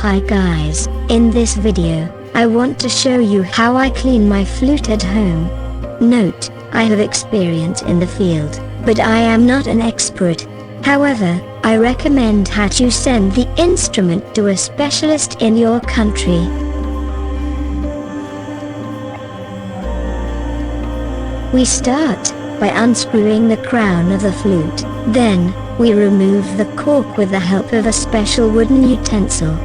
Hi guys, in this video, I want to show you how I clean my flute at home. Note, I have experience in the field, but I am not an expert. However, I recommend that you send the instrument to a specialist in your country. We start by unscrewing the crown of the flute. Then, we remove the cork with the help of a special wooden utensil.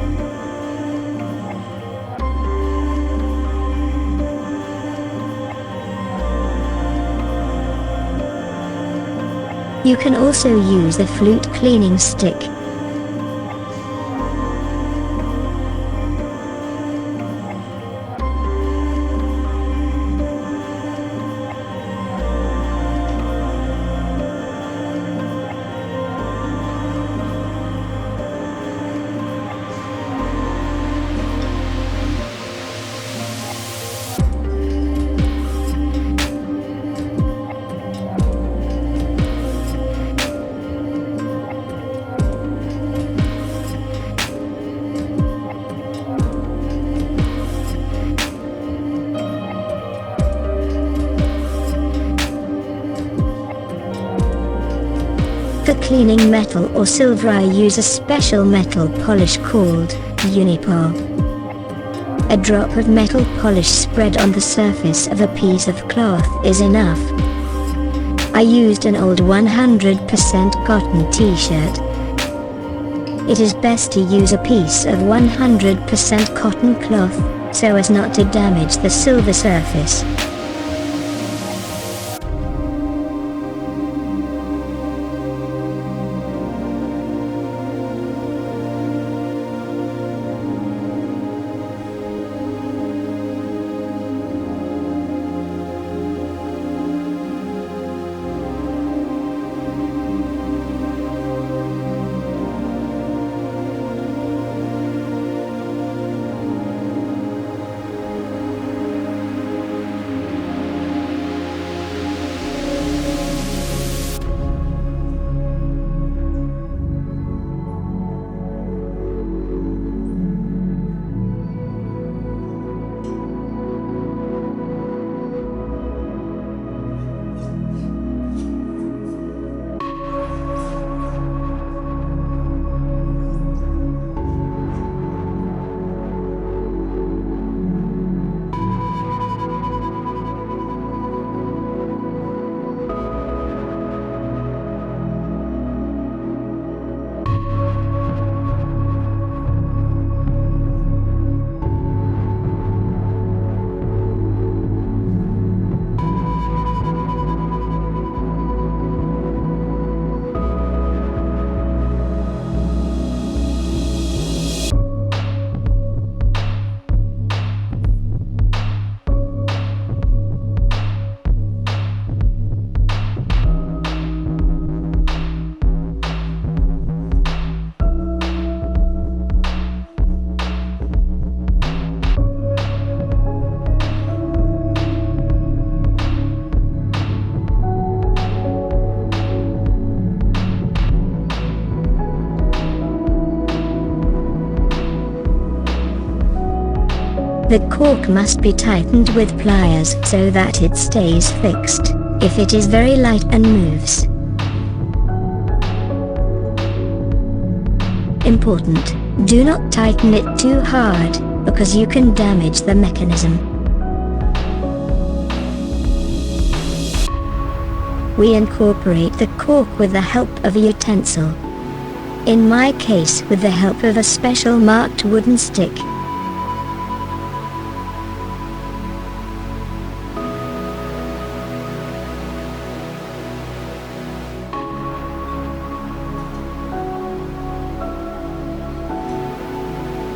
You can also use the flute cleaning stick. For cleaning metal or silver, I use a special metal polish called Unipol. A drop of metal polish spread on the surface of a piece of cloth is enough. I used an old 100% cotton t-shirt. It is best to use a piece of 100% cotton cloth, so as not to damage the silver surface. The cork must be tightened with pliers so that it stays fixed. If it is very light and moves. Important, do not tighten it too hard, because you can damage the mechanism. We incorporate the cork with the help of a utensil. In my case, with the help of a special marked wooden stick.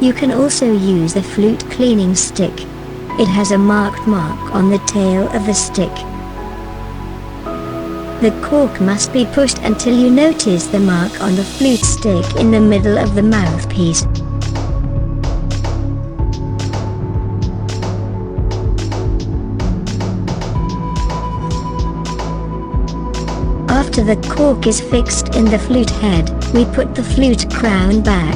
You can also use the flute cleaning stick. It has a marked mark on the tail of the stick. The cork must be pushed until you notice the mark on the flute stick in the middle of the mouthpiece. After the cork is fixed in the flute head, we put the flute crown back.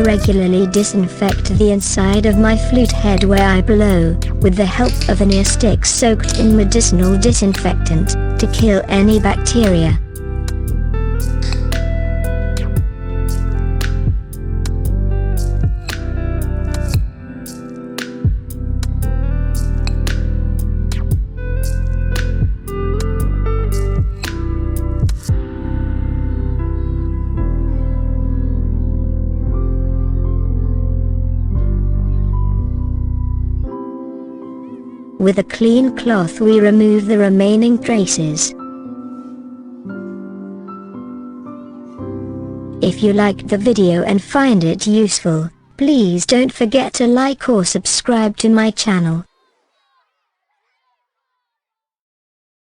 regularly disinfect the inside of my flute head where I blow, with the help of an ear stick soaked in medicinal disinfectant, to kill any bacteria. With a clean cloth we remove the remaining traces. If you liked the video and find it useful, please don't forget to like or subscribe to my channel.